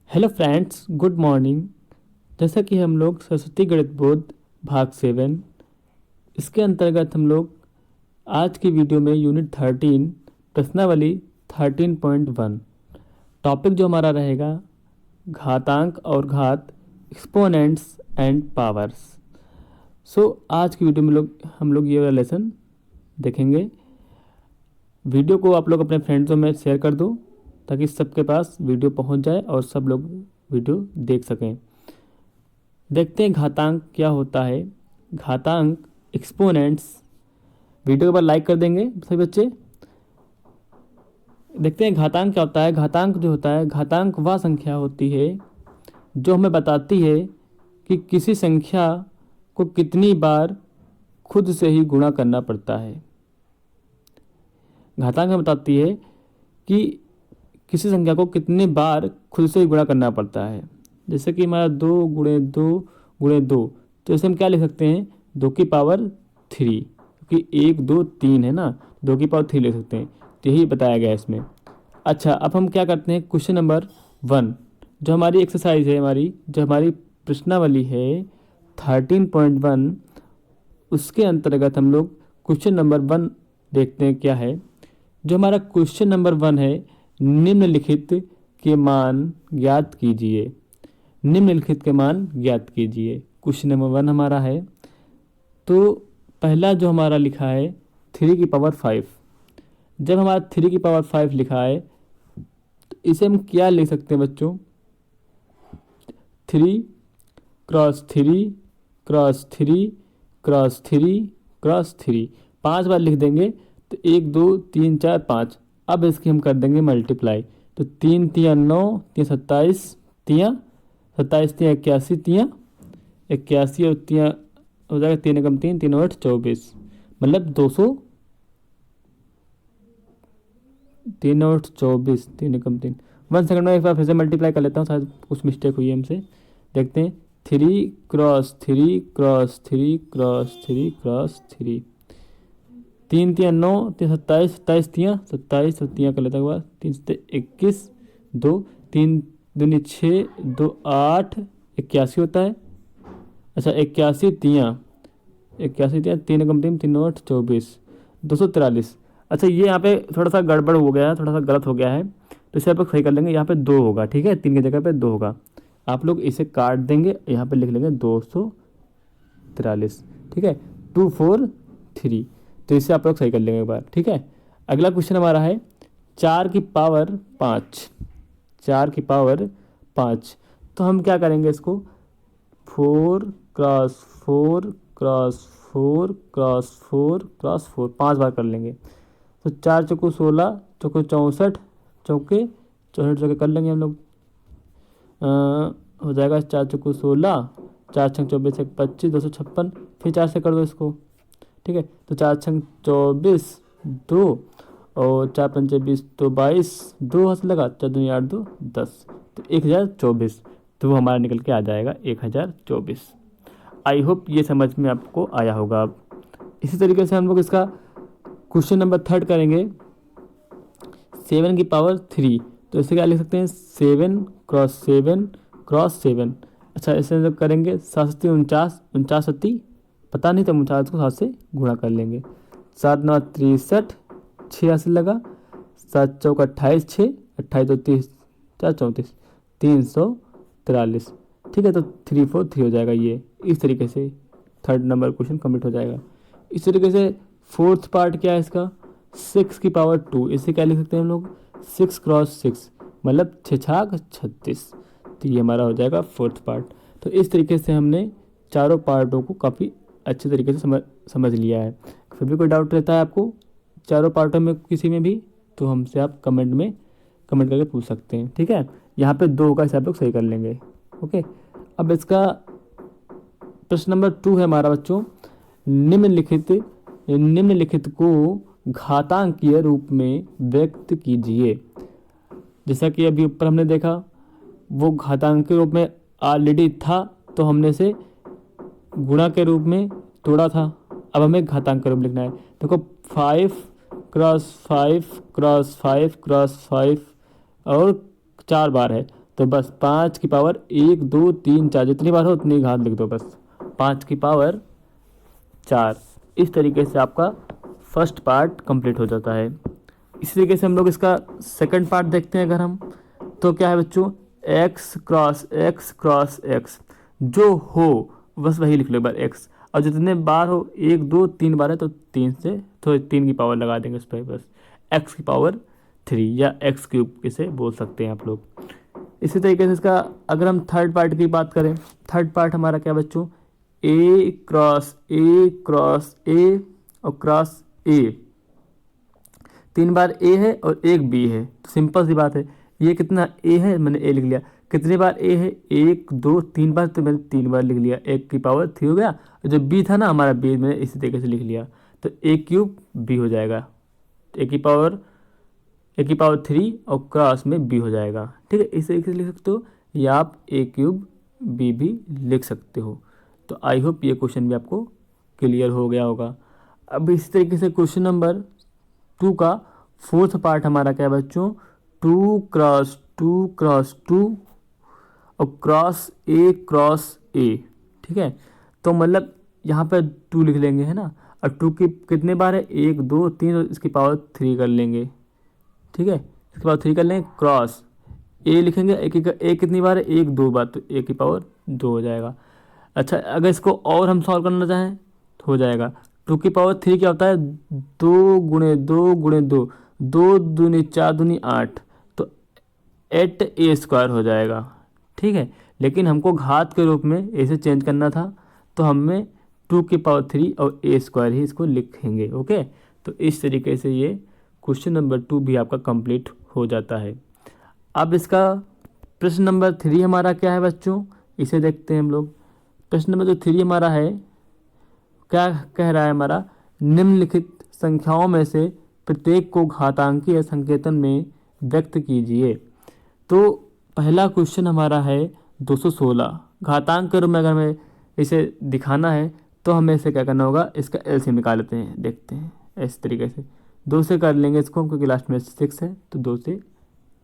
Hello friends, good morning. जैसा कि हम लोग सरस्वती गणित बोध भाग 7 इसके अंतर्गत हम लोग आज की वीडियो में यूनिट 13 प्रश्नावली 13.1 टॉपिक जो हमारा रहेगा घातांक और घात, एक्सपोनेंट्स एंड पावर्स। आज की वीडियो में हम लोग ये वाला लेसन देखेंगे। वीडियो को आप लोग अपने फ्रेंड्सों में शेयर कर दो ताकि सबके पास वीडियो पहुंच जाए और सब लोग वीडियो देख सकें। देखते हैं घातांक क्या होता है। घातांक, एक्सपोनेंट्स। वीडियो के बाद लाइक कर देंगे सभी बच्चे। देखते हैं घातांक क्या होता है। घातांक जो होता है, घातांक वह संख्या होती है जो हमें बताती है कि किसी संख्या को कितनी बार खुद से ही गुणा करना पड़ता है। घातांक हमें बताती है कि किसी संख्या को कितनी बार खुद से ही गुणा करना पड़ता है। जैसे कि हमारा 2 गुणे 2 गुणे 2, तो इसे हम क्या लिख सकते हैं, 2 की पावर 3, क्योंकि 1 2 3 है ना, 2 की पावर 3 लिख सकते हैं। तो यही बताया गया है इसमें। अच्छा, अब हम क्या करते हैं, क्वेश्चन नंबर 1 जो हमारी एक्सरसाइज है, जो हमारी प्रश्नावली है 13.1, उसके अंतर्गत हम लोग क्वेश्चन नंबर 1 देखते हैं क्या है। जो हमारा क्वेश्चन नंबर 1 है, निम्नलिखित के मान ज्ञात कीजिए। निम्नलिखित के मान ज्ञात कीजिए, क्वेश्चन नंबर 1 हमारा है। तो पहला जो हमारा लिखा है 3 की पावर 5। जब हमारा 3 की पावर 5 लिखा है तो इसे हम क्या लिख सकते हैं बच्चों, 3 क्रॉस 3 क्रॉस 3 क्रॉस 3 क्रॉस 3, 5 बार लिख देंगे तो 1 2 3 4 5। अब इसकी हम कर देंगे मल्टीप्लाई, तो 3 3 9 3 27 3 27 3 81 3 81 और 3 हो जाएगा 3 कम 3 3 8 24, मतलब 200 3 8 24 3 कम 3। 1 सेकंड में एक बार फिर से मल्टीप्लाई कर लेता हूँ, शायद कुछ मिस्टेक हुई है हमसे। देखते हैं 3 क्रॉस 3 क्रॉस 3 क्रॉस 3 क्रॉस 3, 3 3 9 3 27 27 3 27 और 3 कर लेता हूँ, 3 से 21 2 3 दूनी 6 2 8 81 होता है। अच्छा 81 3 81 3 3 कम 3 3 8 24 243। अच्छा ये यहाँ पे थोड़ा सा गड़बड़ हो गया है, थोड़ा सा गलत हो गया है, तो इसे आप लोग सही कर लेंगे। यहाँ पे 2 होगा, ठीक है, 3 की जगह पे 2 होगा। आप लोग इसे काट देंगे, यहाँ पे लिख लेंगे 243, ठीक है, 2 4 3। तो इसे आप लोग सही कर लेंगे एक बार, ठीक है। अगला क्वेश्चन हमारा है 4 की पावर 5। 4 की पावर 5, तो हम क्या करेंगे इसको 4 क्रॉस 4 क्रॉस 4 क्रॉस 4 क्रॉस 4, 5 बार कर लेंगे। तो 4 चौको 16 चौको 64 चौके 64 चौके कर लेंगे हम लोग। हो जाएगा 4 चौको 16 4 छंग 24 25 256, फिर 4 से कर दो इसको, ठीक है। तो 4 छंग 24 2 और 4 पंचे 20 तो 22 2 हाथ लगा, 4 दूनी 8 2 10, तो 1024। तो वो हमारा निकल के आ जाएगा 1024। आई होप ये समझ में आपको आया होगा। अब इसी तरीके से हम लोग इसका क्वेश्चन नंबर 3 करेंगे 7 की पावर 3। तो इसे क्या लिख सकते हैं, 7 क्रॉस 7 क्रॉस 7। अच्छा इसे जब करेंगे 7 49 49 पता नहीं, तो 49 को 7 से गुणा कर लेंगे। 7 9 63 86 लगा, 7 चौका 28 6 28 तो 30 4 34 343, ठीक है। तो 3 4 3 हो जाएगा। ये इस तरीके से 3rd नंबर क्वेश्चन कंप्लीट हो जाएगा। इस तरीके से 4th पार्ट क्या है इसका, 6 की पावर 2। इसे क्या लिख सकते हैं हम लोग, 6 क्रॉस 6, मतलब 6 छाक 36। तो ये हमारा हो जाएगा 4th पार्ट। तो इस तरीके से हमने चारों पार्टों को काफ़ी अच्छे तरीके से समझ लिया है। फिर भी कोई डाउट रहता है आपको चारों पार्टों में किसी में भी, तो हमसे आप कमेंट करके पूछ सकते हैं, ठीक है। यहाँ पे 2 का हिसाब लोग सही कर लेंगे, ओके। अब इसका प्रश्न नंबर 2 है हमारा बच्चों, निम्नलिखित को घातांकीय रूप में व्यक्त कीजिए। जैसा कि अभी ऊपर हमने देखा वो घातांकीय रूप में ऑलरेडी था, तो हमने से गुणा के रूप में तोड़ा था। अब हमें घातांक रूप लिखना है। देखो 5 क्रॉस 5 क्रॉस 5 क्रॉस 5 और 4 बार है, तो बस 5 की पावर 1 2 3 4 जितनी बार हो उतनी घात लिख दो बस, 5 की पावर 4। इस तरीके से आपका फर्स्ट पार्ट कंप्लीट हो जाता है। इसी तरीके से हम लोग इसका सेकंड पार्ट देखते हैं अगर हम, तो क्या है बच्चों, x cross x cross x, जो हो बस वही लिख लो एक बार x, और जितने बार हो 1 2 3 बार है तो 3 से तो 3 की पावर लगा देंगे उस पर, बस x की पावर 3 या x क्यूब इसे बोल सकते हैं आप लोग। इसी तरीके से इसका अगर हम थर्ड पार्ट की बात करें, थर्ड पार्ट हमारा क्या बच्चों, a क्रॉस a और क्रॉस a, 3 बार a है और एक b है, तो सिंपल सी बात है, ये कितना a है मैंने a लिख लिया, कितनी बार a है 1 2 3 बार, तो मैंने 3 बार लिख लिया, 1 की पावर 3 हो गया, और जो b था ना हमारा b मैंने इसी तरीके से लिख लिया, तो a क्यूब b हो जाएगा, a की पावर 3 और क्रॉस में b हो जाएगा। ठीक है, इस तरीके से लिख सकते हो, या आप a क्यूब b भी लिख सकते हो। तो आई होप ये क्वेश्चन भी आपको क्लियर हो गया होगा। अब इसी तरीके से क्वेश्चन नंबर 2 का फोर्थ पार्ट हमारा क्या है बच्चों, 2 क्रॉस 2 और क्रॉस ए। ठीक है, तो मतलब यहाँ पे 2 लिख लेंगे है ना, और 2 की कितने बार है 1 2 3, और इसकी पावर 3 कर लेंगे। ठीक है, इसके पावर 3 कर लेंगे, क्रॉस ए लिखेंगे, एक कितनी बार है 1 2 बार, तो ए की पावर 2 हो जाएगा। अच्छा, अगर इसको और हम सॉल्व करना चाहें तो हो जाएगा, 2 की पावर 3 क्या होता है, 2 गुणे 2 गुणे 2, 2 दूनी 4 दूनी 8, तो 8a² हो जाएगा। ठीक है, लेकिन हमको घात के रूप में ऐसे चेंज करना था, तो हमें 2 की पावर 3 और a² ही इसको लिखेंगे। ओके, तो इस तरीके से ये क्वेश्चन नंबर 2 भी आपका कंप्लीट हो जाता है। अब इसका प्रश्न नंबर 3 हमारा क्या है बच्चों, इसे देखते हैं हम लोग। प्रश्न नंबर जो 3 हमारा है, क्या कह रहा है हमारा, निम्नलिखित संख्याओं में से प्रत्येक को घातांकीय संकेतन में व्यक्त कीजिए। तो पहला क्वेश्चन हमारा है 216, घातांक के रूप में अगर हमें इसे दिखाना है तो हमें इसे क्या करना होगा, इसका एलसीएम निकाल लेते हैं, देखते हैं इस तरीके से 2 से कर लेंगे इसको, क्योंकि लास्ट में 6 है तो 2 से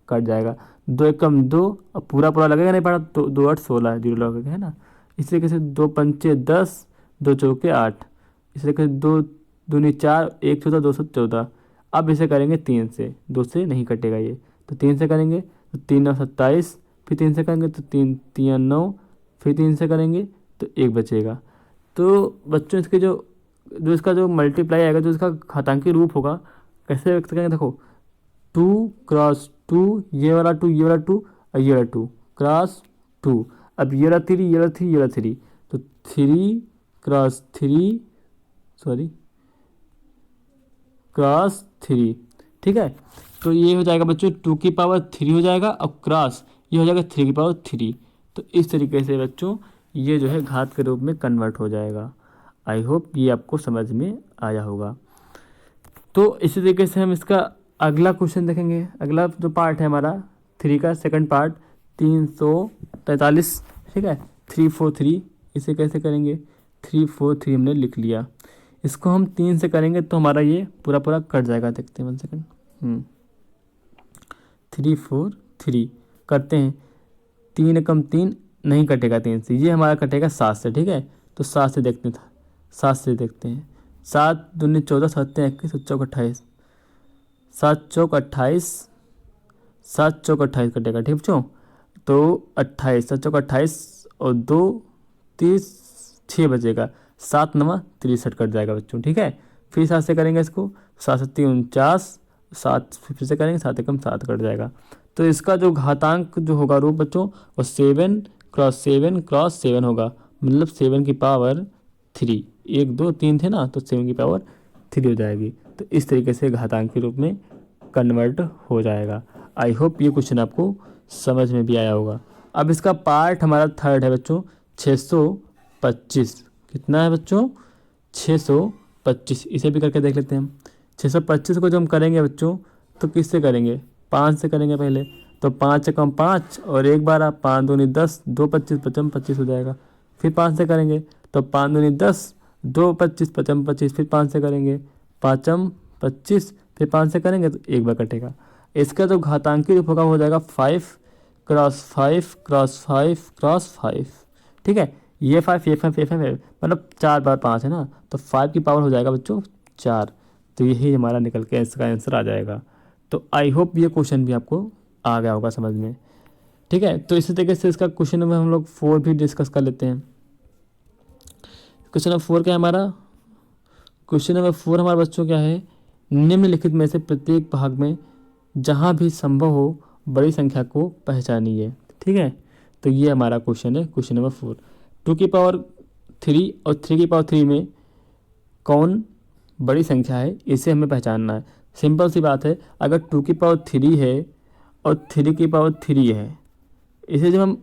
कट जाएगा, 2 एकम 2, अब पूरा लगेगा नहीं पड़ा, तो 2 8 16 जीरो लगेगा है ना। इस तरीके से 2 पंचे 10, 2 चौके 8, इस तरीके से 2 दूनी 4, 1 14 214। अब इसे करेंगे 3 से, 2 से नहीं कटेगा ये, तो 3 से करेंगे तो 3 9 27, फिर 3 से करेंगे तो 3 3 9, फिर 3 से करेंगे तो 1 बचेगा। तो बच्चों इसके जो इसका जो मल्टीप्लाई आएगा, जो इसका घातांकी रूप होगा, कैसे व्यक्त करेंगे, देखो 2 क्रॉस 2, ये वाला 2 ये वाला 2 और ये वाला 2 क्रॉस 2, अब ये वाला 3 ये वाला 3 ये वाला 3, तो 3 क्रॉस 3 क्रॉस 3। ठीक है, तो ये हो जाएगा बच्चों 2 की पावर 3 हो जाएगा, और क्रॉस ये हो जाएगा 3 की पावर 3। तो इस तरीके से बच्चों ये जो है घात के रूप में कन्वर्ट हो जाएगा। आई होप ये आपको समझ में आया होगा। तो इसी तरीके से हम इसका अगला क्वेश्चन देखेंगे। अगला जो पार्ट है हमारा 3 का सेकंड पार्ट 343। ठीक है, 343, इसे कैसे करेंगे, 343 हमने लिख लिया, इसको हम 3 से करेंगे तो हमारा ये पूरा कट जाएगा। देखते हैं 1 सेकंड, 343 करते हैं, 3 एकम 3 नहीं कटेगा 3 से, ये हमारा कटेगा 7 से। ठीक है, तो 7 से देखते हैं, 7 से देखते हैं, 7 दूनी 14, 7 21, 7 चौक 28, 7 चौक 28, 7 चौक 28 कटेगा। ठीक बच्चों, तो 28, 7 चौक 28 और 2 30, 6 बचेगा, 7 9 63 कट जाएगा बच्चों। ठीक है, फिर 7 से करेंगे इसको, 7 7 49, 7 फिर से करेंगे, 7 एकम 7 कट जाएगा। तो इसका जो घातांक जो होगा रूप बच्चों, वो 7 क्रॉस 7 क्रॉस 7 होगा, मतलब 7 की पावर 3, 1 2 3 थे ना, तो 7 की पावर 3 हो जाएगी। तो इस तरीके से घातांक के रूप में कन्वर्ट हो जाएगा। आई होप ये क्वेश्चन आपको समझ में भी आया होगा। अब इसका पार्ट हमारा थर्ड है बच्चों 625। कितना है बच्चों, 625, इसे भी करके देख लेते हैं हम। 625 को जो हम करेंगे बच्चों, तो किससे करेंगे, 5 से करेंगे पहले, तो 5 एकम 5 और 1 12, 5 दूनी 10, 2 25, 55 25 हो जाएगा। फिर 5 से करेंगे तो 5 दूनी 10, 2 25, 55 25, फिर 5 से करेंगे 5 25, फिर 5 से करेंगे तो 1 बार कटेगा। इसका जो घातांकी रूप होगा हो जाएगा 5 क्रॉस 5 क्रॉस 5 क्रॉस 5, ठीक है। ये 5 ये 5 ये 5 है, मतलब 4 बार 5 है ना, तो 5 की पावर हो जाएगा बच्चों 4। तो यही हमारा निकल के इसका आंसर आ जाएगा। तो आई होप ये क्वेश्चन भी आपको आ गया होगा समझ में, ठीक है। तो इसी तरीके से इसका क्वेश्चन नंबर हम लोग 4 भी डिस्कस कर लेते हैं। क्वेश्चन नंबर 4 क्या है हमारा? क्वेश्चन नंबर 4 हमारे बच्चों क्या है? निम्नलिखित में से प्रत्येक भाग में जहाँ भी संभव हो बड़ी संख्या को पहचानिए, ठीक है। तो ये हमारा क्वेश्चन है, क्वेश्चन नंबर 4। 2 की पावर 3 और 3 की पावर 3 में कौन बड़ी संख्या है, इसे हमें पहचानना है। सिंपल सी बात है, अगर 2 की पावर 3 है और 3 की पावर 3 है, इसे जब हम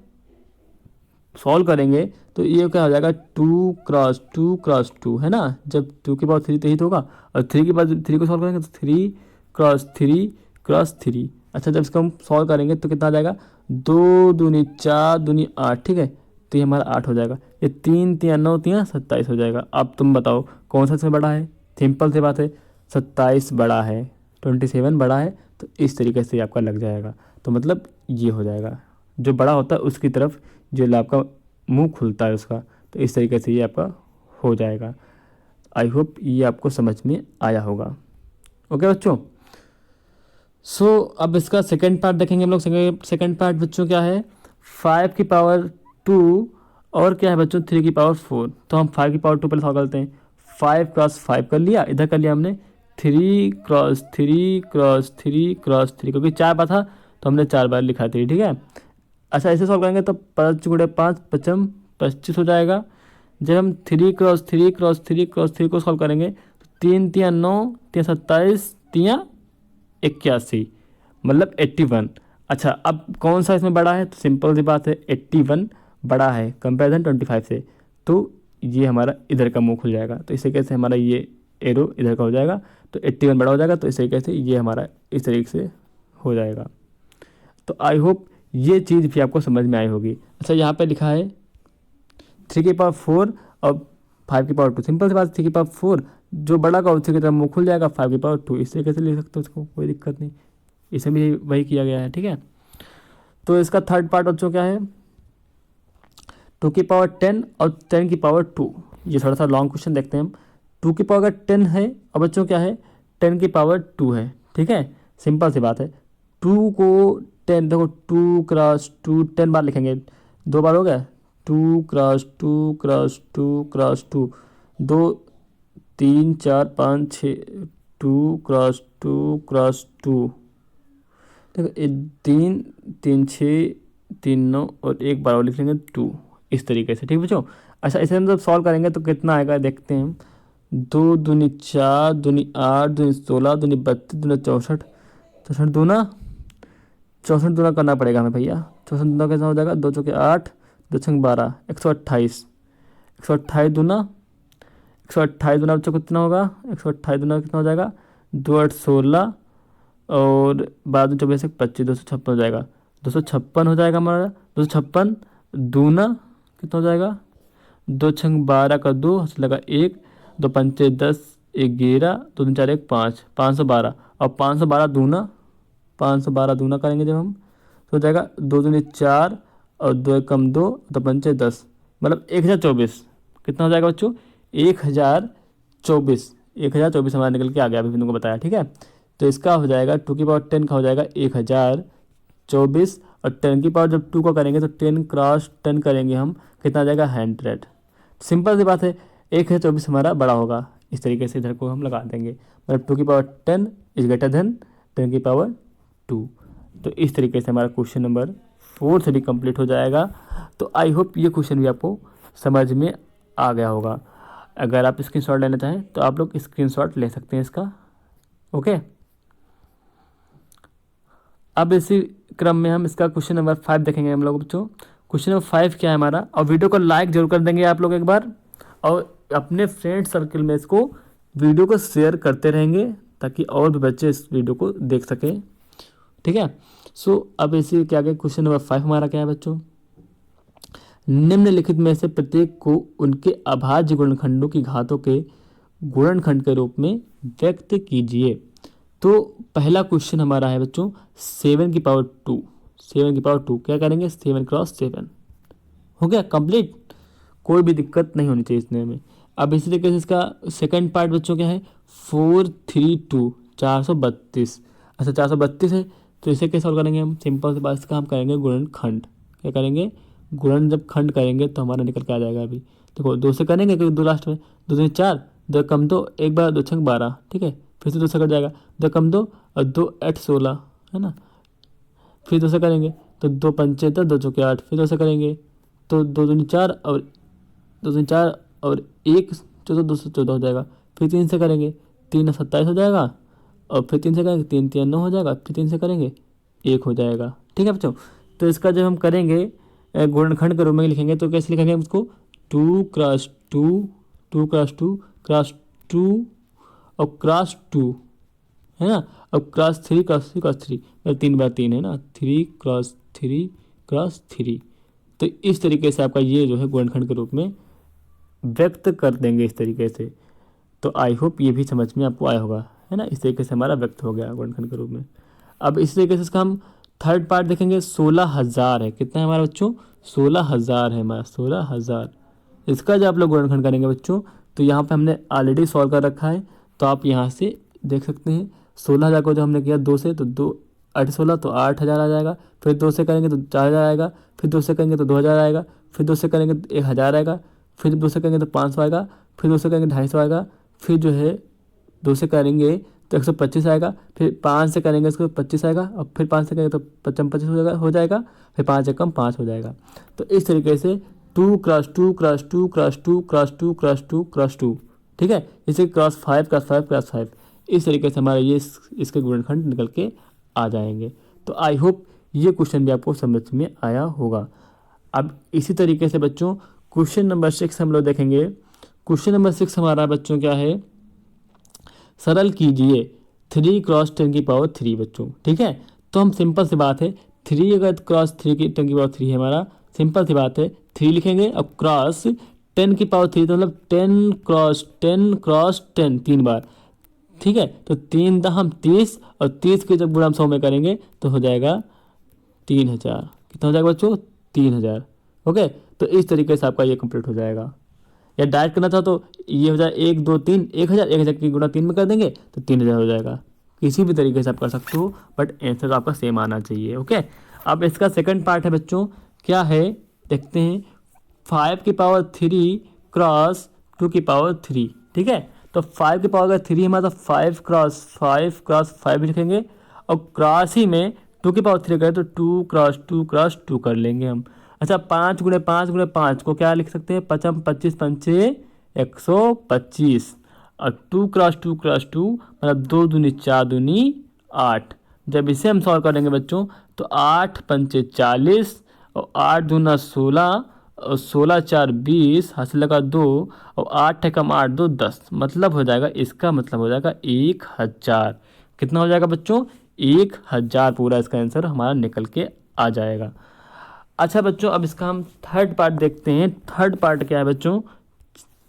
सॉल्व करेंगे तो ये क्या हो जाएगा? 2 क्रॉस 2 क्रॉस 2 है ना। जब 2 की पावर 3 तो ही तो होगा, और 3 की पावर 3 को सॉल्व करेंगे तो 3 क्रॉस 3 क्रॉस 3। अच्छा, जब इसको हम सॉल्व करेंगे तो कितना आ जाएगा? 2 दूनी 4 दूनी 8, ठीक है। तो ये हमारा 8 हो जाएगा। ये 3 3 9 3 27 हो जाएगा। अब तुम बताओ कौन सा इसमें बड़ा है? सिंपल सी बात है, 27 बड़ा है, 27 बड़ा है। तो इस तरीके से आपका लग जाएगा। तो मतलब ये हो जाएगा, जो बड़ा होता है उसकी तरफ जो आपका मुंह खुलता है उसका। तो इस तरीके से ये आपका हो जाएगा। आई होप ये आपको समझ में आया होगा। ओके बच्चों, सो अब इसका सेकंड पार्ट देखेंगे हम लोग। सेकंड पार्ट बच्चों क्या है? 5 की पावर 2 और क्या है बच्चों? 3 की पावर 4। तो हम 5 की पावर 2 पहले सॉल्व करते हैं। 5 क्रॉस 5 कर लिया, इधर कर लिया हमने 3 क्रॉस 3 क्रॉस 3 क्रॉस 3, क्योंकि 4 बार था तो हमने 4 बार लिखा 3, ठीक है। अच्छा, ऐसे सॉल्व करेंगे तो 5 गुणे 5 पचम 25 हो जाएगा। जब हम 3 क्रॉस 3 क्रॉस 3 क्रॉस 3 को सॉल्व करेंगे तो 3 3 9 3 27 3 81, मतलब 81। अच्छा, अब कौन सा इसमें बड़ा है? तो सिंपल सी बात है, 81 बड़ा है कंपेरिजन 25 से। तो ये हमारा इधर का मुंह खुल जाएगा। तो इस तरीके से हमारा ये एरो इधर का हो जाएगा, तो 81 बड़ा हो जाएगा। तो इस तरीके से ये हमारा इस तरीके से हो जाएगा। तो आई होप ये चीज़ भी आपको समझ में आई होगी। अच्छा, यहाँ पे लिखा है 3 की पावर 4 और 5 की पावर 2। सिंपल सी बात, 3 की पावर 4 जो बड़ा का उसी की तरफ मुँह खुल जाएगा, 5 की पावर 2 इस तरीके से लिख सकते हो उसको, कोई दिक्कत नहीं। इसमें भी वही किया गया है, ठीक है। तो इसका थर्ड पार्ट बच्चों क्या है? 2 की पावर 10 और 10 की पावर 2। ये थोड़ा सा लॉन्ग क्वेश्चन देखते हैं हम। 2 की पावर अगर 10 है और बच्चों क्या है? 10 की पावर 2 है, ठीक है। सिंपल सी बात है, 2 को 10 देखो 2 क्रॉस 2 10 बार लिखेंगे, 2 बार हो गया 2 cross 2 cross 2 cross 2, 2 3 4 5 6 2 cross 2 cross 2, देखो 3 3 6 3 9 और एक बार और लिख लेंगे 2 इस तरीके से, ठीक बच्चों। अच्छा, इसे हम जब सॉल्व करेंगे तो कितना आएगा देखते हैं हम। 2 दूनी 4 दूनी 8 दूनी 16 दूनी 32 दूनी 64, 64 दूना 64 दूना करना पड़ेगा हमें भैया। 64 दूना कैसा हो जाएगा? 2 चौके 8 2 छंग 12 128, 128 दूना 128 दूना बच्चों कितना होगा? 128 दूना कितना हो जाएगा? 2 8 16 और 12 24 25 256 हो जाएगा। 256 हो जाएगा हमारा। 256 दूना कितना हो जाएगा? 2 छंग 12 का 2 लगा 1 2 पंचे 10 11 2 3 4 1 5 512 और 512 दूना 512 दूना करेंगे जब हम तो हो जाएगा 2 दूनी 4 और 2 कम 2 2 पंचे 10, मतलब 1024 कितना हो जाएगा बच्चों? 1024 1024 हमारा निकल के आ गया, अभी तुमको बताया, ठीक है। तो इसका हो जाएगा 2 की पावर 10 का हो जाएगा 1024 और 10 की पावर जब 2 का करेंगे तो 10 क्रॉस 10 करेंगे हम, कितना आ जाएगा? 100। सिंपल सी बात है, 1024 हमारा बड़ा होगा। इस तरीके से इधर को हम लगा देंगे, मतलब 2 की पावर 10 इज ग्रेटर देन 10 की पावर 2। तो इस तरीके से हमारा क्वेश्चन नंबर 4 से भी कंप्लीट हो जाएगा। तो आई होप ये क्वेश्चन भी आपको समझ में आ गया होगा। अगर आप स्क्रीनशॉट लेना चाहें तो आप लोग स्क्रीनशॉट ले सकते हैं इसका, ओके। अब इसी क्रम में हम इसका क्वेश्चन नंबर 5 देखेंगे हम लोग बच्चों। क्वेश्चन नंबर 5 क्या है हमारा? और वीडियो को लाइक जरूर कर देंगे आप लोग एक बार, और अपने फ्रेंड सर्कल में इसको वीडियो को शेयर करते रहेंगे ताकि और भी बच्चे इस वीडियो को देख सकें, ठीक है। सो अब इसी के आगे क्वेश्चन नंबर 5 हमारा क्या है बच्चों? निम्नलिखित में से प्रत्येक को उनके अभाज्य गुणनखंडों की घातों के गुणनखंड के रूप में व्यक्त कीजिए। तो पहला क्वेश्चन हमारा है बच्चों 7 की पावर 2। 7 की पावर 2, क्या करेंगे 7 क्रॉस 7, हो गया कंप्लीट। कोई भी दिक्कत नहीं होनी चाहिए इसमें में। अब इसी तरीके से इसका सेकंड पार्ट बच्चों क्या है, 432 432। अच्छा 432 है, तो इसे कैसे सॉल्व करेंगे हम, सिंपल से बात, इसका हम करेंगे गुणनखंड। क्या करेंगे, गुणन जब खंड करेंगे तो हमारा निकल के आ जाएगा। अभी देखो 2 से करेंगे क्योंकि 2 लास्ट में, 2 दूनी 4, 2 कम 2, एक बार 2 छंग 12, ठीक है, फिर से 2 से कट जाएगा, 2 कम 2 और 2 8 16, है ना। फिर 2 से करेंगे तो 2 पंचे 10, 2 चौके 8, फिर 2 से करेंगे तो 2 दूनी 4 और 2 दूनी 4 और 1 14, 214 हो जाएगा। फिर 3 से करेंगे, 3 27 हो जाएगा, और फिर 3 से करेंगे 3 3 9 हो जाएगा, फिर 3 से करेंगे 1 हो जाएगा, ठीक है बच्चों। तो इसका जब हम करेंगे गुणनखंड के रूप में लिखेंगे तो कैसे लिखेंगे उसको, 2 क्रॉस 2, 2 क्रॉस 2 क्रॉस 2 और क्रॉस 2, है ना। अब क्रॉस 3 क्रॉस 3 क्रॉस 3, मतलब 3 बार 3 है ना, 3 क्रॉस 3 क्रॉस 3। तो इस तरीके से आपका ये जो है गुणनखंड के रूप में व्यक्त कर देंगे इस तरीके से। तो आई होप ये भी समझ में आपको आया होगा, है ना। इस तरीके से हमारा व्यक्त हो गया गुणनखंड के रूप में। अब इस तरीके से इसका हम थर्ड पार्ट देखेंगे, 16,000 है, कितना है हमारा बच्चों, 16,000 है हमारा, 16,000। इसका जब आप लोग गुणनखंड करेंगे बच्चों, तो यहाँ पे हमने ऑलरेडी सॉल्व कर रखा है, तो आप यहाँ से देख सकते हैं 16,000 को जो हमने किया 2 से, तो 2 8 16 तो 8,000 आ जाएगा। फिर 2 से करेंगे तो 4,000 आएगा, फिर 2 से करेंगे तो 2,000 आएगा, फिर 2 से करेंगे तो 1,000 आएगा, फिर 2 से करेंगे तो 500 आएगा, फिर 2 से करेंगे 250 आएगा, फिर जो है 2 से करेंगे तो 125 आएगा, फिर 5 से करेंगे इसको 25 आएगा, और फिर 5 से करेंगे तो 25 हो जाएगा, फिर 5 से कम 5 हो जाएगा। तो इस तरीके से 2 cross 2 cross 2 cross 2 cross 2 cross 2 cross 2, ठीक है, इसे क्रॉस 5 क्रॉस 5 क्रॉस 5, इस तरीके से हमारे ये इसके गुणनखंड निकल के आ जाएंगे। तो आई होप ये क्वेश्चन भी आपको समझ में आया होगा। अब इसी तरीके से बच्चों क्वेश्चन नंबर 6 हम लोग देखेंगे। क्वेश्चन नंबर 6 हमारा बच्चों क्या है, सरल कीजिए 3 क्रॉस 10 की पावर 3 बच्चों, ठीक है। तो हम सिंपल सी बात है, 3 अगर क्रॉस 3 की 10 की पावर 3 है हमारा, सिंपल सी बात है 3 लिखेंगे, अब क्रॉस 10 की पावर 3 तो मतलब 10 क्रॉस 10 क्रॉस 10 3 बार, ठीक है। तो 3 दहम 30, और 30 के जब गुणा हम 100 में करेंगे तो हो जाएगा 3,000। कितना हो जाएगा बच्चों, 3,000। ओके, तो इस तरीके से आपका ये कंप्लीट हो जाएगा। या डायरेक्ट करना था तो ये हो जाए 1 2 3 1,000, 1,000 की गुणा 3 में कर देंगे तो 3,000 हो जाएगा। किसी भी तरीके से आप कर सकते हो, बट आंसर तो आपका सेम आना चाहिए। ओके, अब इसका सेकंड पार्ट है बच्चों, क्या है देखते हैं, 5 की पावर 3 क्रॉस 2 की पावर 3, ठीक है। तो 5 की पावर अगर 3 है हमारा, तो 5 क्रॉस 5 लिखेंगे, और क्रॉस ही में 2 की पावर 3 करें तो 2 क्रॉस 2 कर लेंगे हम। अच्छा 5 गुणे 5 को क्या लिख सकते हैं, 5 25 पंचे 125, और 2 क्रॉस 2 मतलब 2 दूनी 4 दूनी 8। जब इसे हम सॉल्व करेंगे बच्चों तो 8 पंचे 40 और 8 दूना 16 और 16 4 20, हासिल लगा 2, और 8 है कम 8 2 10, मतलब हो जाएगा, इसका मतलब हो जाएगा 1,000। कितना हो जाएगा बच्चों, 1,000 पूरा इसका आंसर हमारा निकल के आ जाएगा। अच्छा बच्चों, अब इसका हम थर्ड पार्ट देखते हैं। थर्ड पार्ट क्या है बच्चों,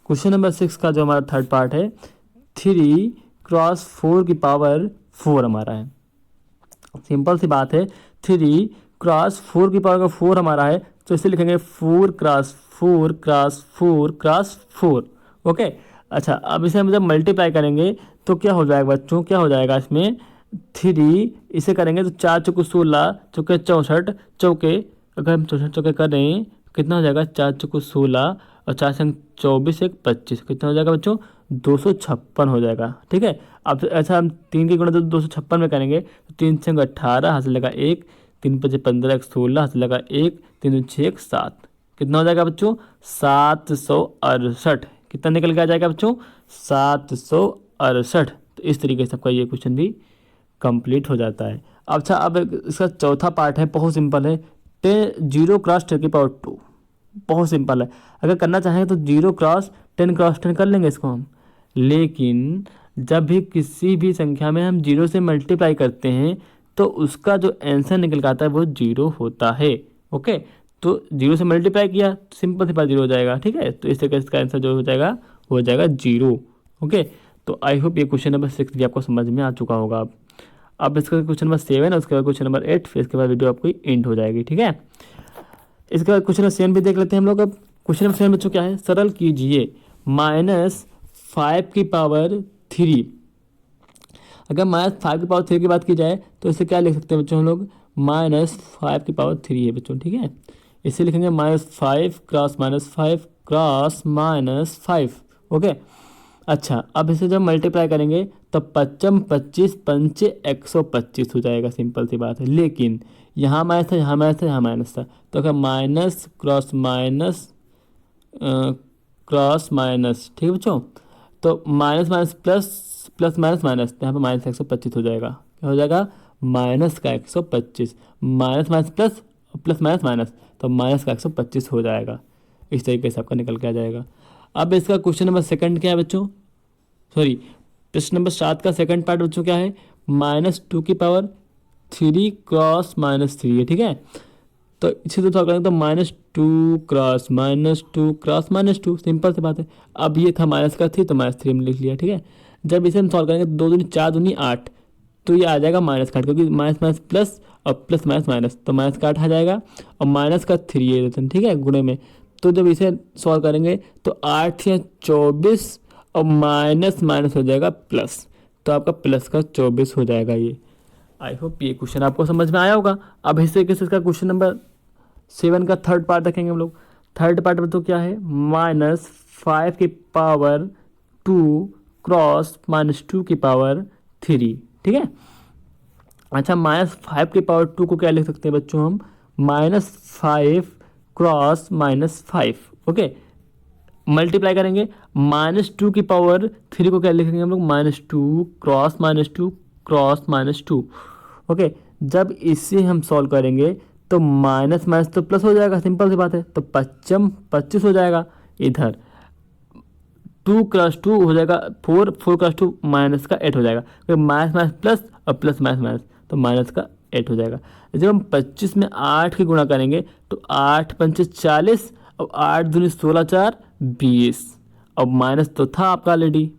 क्वेश्चन नंबर 6 का जो हमारा थर्ड पार्ट है, 3 क्रॉस 4 की पावर 4 हमारा है। सिंपल सी बात है, 3 क्रॉस 4 की पावर का 4 हमारा है, तो इसे लिखेंगे 4 क्रॉस 4 क्रॉस 4 क्रॉस 4। ओके, अच्छा अब इसे हम जब मल्टीप्लाई करेंगे तो क्या हो जाएगा बच्चों, क्या हो जाएगा इसमें, 3 इसे करेंगे तो 4 चौके 16 चौके 64 चौके, अगर हम 64 चौके कर रहे हैं कितना हो जाएगा, 4 चौके 16 और 4 संग 24 1 25, कितना हो जाएगा बच्चों, 256 हो जाएगा, ठीक है। अब ऐसा हम 3 की गुणा तो 256 में करेंगे तो 3 संग 18 हासिल लगा 1, 3 5 15 1 16 हासिल लगा 1, 3 6 1 7, कितना हो जाएगा बच्चों, 768। कितना निकल के आ जाएगा बच्चों, 768। तो इस तरीके से आपका ये क्वेश्चन भी कंप्लीट हो जाता है। अच्छा अब इसका चौथा पार्ट है, बहुत सिंपल है, 0 क्रॉस 10 की पावर 2, बहुत सिंपल है। अगर करना चाहें तो 0 क्रॉस 10 कर लेंगे इसको हम, लेकिन जब भी किसी भी संख्या में हम 0 से मल्टीप्लाई करते हैं तो उसका जो आंसर निकल के आता है वो 0 होता है। ओके, तो 0 से मल्टीप्लाई किया सिंपल से बात 0 हो जाएगा, ठीक है। तो इस तरीके से इसका आंसर जो हो जाएगा 0। ओके, तो आई होप ये क्वेश्चन नंबर 6 भी आपको समझ में आ चुका होगा। अब इसका क्वेश्चन नंबर 7, उसके बाद क्वेश्चन नंबर 8, फिर इसके बाद वीडियो आपकी एंड हो जाएगी। ठीक है, इसके बाद क्वेश्चन नंबर 7 भी देख लेते हैं हम लोग। अब क्वेश्चन नंबर 7 बच्चों क्या है, सरल कीजिए -5 अगर -5 की बात की जाए तो इसे क्या लिख सकते हैं बच्चों हम लोग, -5 है बच्चों। ठीक है, इसे लिखेंगे -5 क्रॉस -5 ओके। अच्छा, अब इसे जब मल्टीप्लाई करेंगे तो 25 25 पंचे 125 हो जाएगा, सिंपल सी बात है। लेकिन यहाँ माइनस था, यहाँ माइनस था, यहाँ माइनस था, तो अगर माइनस क्रॉस माइनस, ठीक है बच्चों, तो minus minus plus, plus minus minus, तो यहाँ पर माइनस 125 हो जाएगा। क्या हो जाएगा, माइनस का 125, minus minus plus, plus minus minus, तो माइनस का 125 हो जाएगा। इस तरीके से आपका निकल के आ जाएगा। अब इसका क्वेश्चन नंबर 2 क्या है बच्चों, सॉरी प्रश्न नंबर 7 का सेकंड पार्ट बच्चों क्या है, -2 क्रॉस -3 है। ठीक है, तो इसे तो सॉल्व करेंगे तो -2 क्रॉस -2 सिंपल सी बात है। अब ये था माइनस का 3 तो -3 हमने लिख लिया। ठीक है, जब इसे हम सॉल्व करेंगे 2 दूनी 4 दूनी 8, तो ये आ जाएगा माइनस का 8, क्योंकि माइनस माइनस प्लस और प्लस माइनस माइनस, तो माइनस का 8 आ जाएगा और माइनस का 3 है। ठीक है, गुणे में, तो जब इसे सॉल्व करेंगे तो 8 या 24 और माइनस माइनस हो जाएगा प्लस, तो आपका प्लस का 24 हो जाएगा। ये आई होप ये क्वेश्चन आपको समझ में आया होगा। अब इस तरीके से इसका क्वेश्चन नंबर 7 का थर्ड पार्ट देखेंगे हम लोग। थर्ड पार्ट में तो क्या है, -5 क्रॉस -2 ठीक है। अच्छा, -5 को क्या लिख सकते हैं बच्चों हम, -5 क्रॉस -5 ओके। मल्टीप्लाई करेंगे, -2 को क्या लिखेंगे हम लोग, -2 क्रॉस -2 ओके। जब इसे हम सॉल्व करेंगे तो माइनस माइनस तो प्लस हो जाएगा, सिंपल सी बात है, तो 25 25 हो जाएगा। इधर 2 क्रॉस 2 हो जाएगा 4, 4 क्रॉस 2 माइनस का 8 हो जाएगा, फिर माइनस माइनस प्लस और प्लस माइनस माइनस, तो माइनस का 8 हो जाएगा। जब हम 25 में 8 की गुणा करेंगे तो 8 पंचे 40 और 8 दूनी 16 4 20, और माइनस तो था आपका ऑलरेडी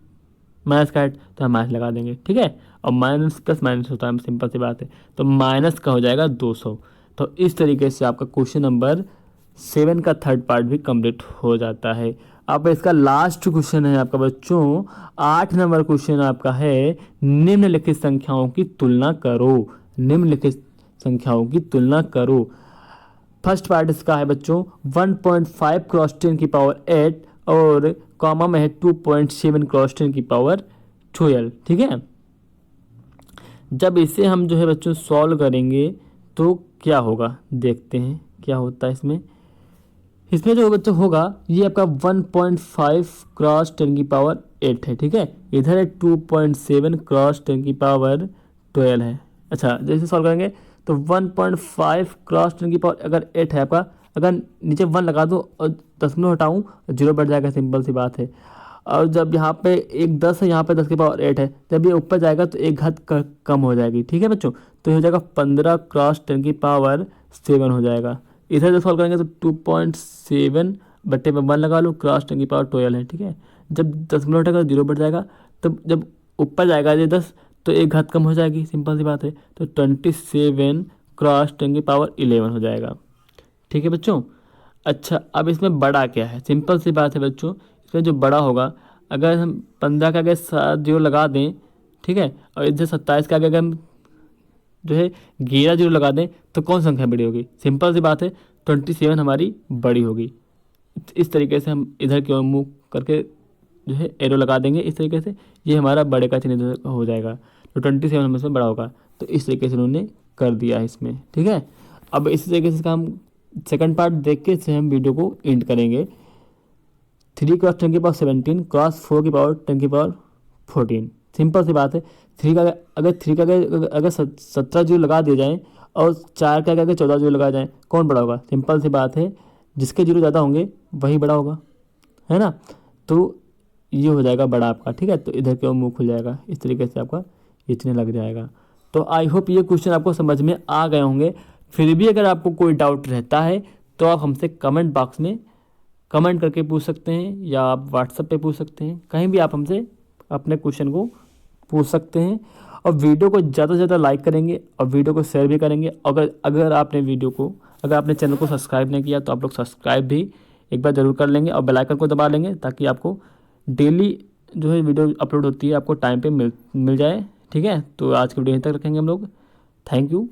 माइनस का 8, तो हम माइनस लगा देंगे। ठीक है, और माइनस प्लस माइनस होता है, सिंपल सी बात है, तो माइनस का हो जाएगा 200। तो इस तरीके से आपका क्वेश्चन नंबर 7 का थर्ड पार्ट भी कंप्लीट हो जाता है। अब इसका लास्ट क्वेश्चन है आपका बच्चों, 8 नंबर क्वेश्चन आपका है, निम्नलिखित संख्याओं की तुलना करो। निम्नलिखित संख्याओं की तुलना करो। फर्स्ट पार्ट इसका है बच्चों 1.5 क्रॉस 10 की पावर 8 और कॉमा में है 2.7 क्रॉस 10 की पावर 12। ठीक है, जब इसे हम जो है बच्चों सॉल्व करेंगे तो क्या होगा, देखते हैं क्या होता है इसमें। इसमें जो बच्चों होगा ये आपका 1.5 क्रॉस 10 की पावर 8 है। ठीक है, इधर है 2.7 क्रॉस 10 की पावर 12 है। अच्छा, जैसे सॉल्व करेंगे तो 1.5 क्रॉस 10 की पावर अगर 8 है आपका, अगर नीचे 1 लगा दो और दशमलव हटाऊँ 0 बढ़ जाएगा, सिंपल सी बात है। और जब यहाँ पे एक 10 है, यहाँ पे 10 की पावर 8 है, जब ये ऊपर जाएगा तो एक घात कम हो जाएगी। ठीक है बच्चों, तो ये हो जाएगा 15 क्रॉस 10 की पावर 7 हो जाएगा। इधर जो सॉल्व करेंगे तो 2.7 बट्टे में 1 लगा लो, क्रॉस 10 की पावर 12 है। ठीक है, जब दशमलव हटेगा 0 बढ़ जाएगा, तब जब ऊपर जाएगा ये 10 तो एक घात कम हो जाएगी, सिंपल सी बात है, तो 27 क्रॉस 10 की पावर 11 हो जाएगा। ठीक है बच्चों। अच्छा, अब इसमें बड़ा क्या है, सिंपल सी बात है बच्चों, इसमें जो बड़ा होगा, अगर हम 15 के आगे 7 जीरो लगा दें, ठीक है, और इधर 27 के आगे अगर हम जो है 11 जीरो लगा दें तो कौन सी संख्या बड़ी होगी, सिंपल सी बात है 27 हमारी बड़ी होगी। इस तरीके से हम इधर की ओर मुँह करके जो है एरो लगा देंगे, इस तरीके से ये हमारा बड़े का चिन्ह हो जाएगा, तो 27 हम इसमें बड़ा होगा। तो इस तरीके से उन्होंने कर दिया है इसमें। ठीक है, अब इसी तरीके से इसका हम सेकंड पार्ट देख के से हम वीडियो को एंड करेंगे। 3 क्रॉस 10 की पावर 17 क्रॉस 4 की पावर 10 की पावर 14, सिंपल सी बात है। 3 का अगर 17 जीरो लगा दिए जाएँ और 4 के आगे 14 जीरो लगाए जाएँ, कौन बड़ा होगा, सिंपल सी बात है, जिसके जीरो ज़्यादा होंगे वही बड़ा होगा, है ना। तो ये हो जाएगा बड़ा आपका। ठीक है, तो इधर के मुंह खुल जाएगा, इस तरीके से आपका ये चिन्ह लग जाएगा। तो आई होप ये क्वेश्चन आपको समझ में आ गए होंगे। फिर भी अगर आपको कोई डाउट रहता है तो आप हमसे कमेंट बॉक्स में कमेंट करके पूछ सकते हैं, या आप व्हाट्सएप पे पूछ सकते हैं, कहीं भी आप हमसे अपने क्वेश्चन को पूछ सकते हैं। और वीडियो को ज़्यादा से ज़्यादा लाइक करेंगे और वीडियो को शेयर भी करेंगे। अगर आपने चैनल को सब्सक्राइब नहीं किया तो आप लोग सब्सक्राइब भी एक बार ज़रूर कर लेंगे और बेल आइकन को दबा लेंगे, ताकि आपको डेली जो है वीडियो अपलोड होती है आपको टाइम पे मिल जाए। ठीक है, तो आज की वीडियो यहीं तक रखेंगे हम लोग। Thank you.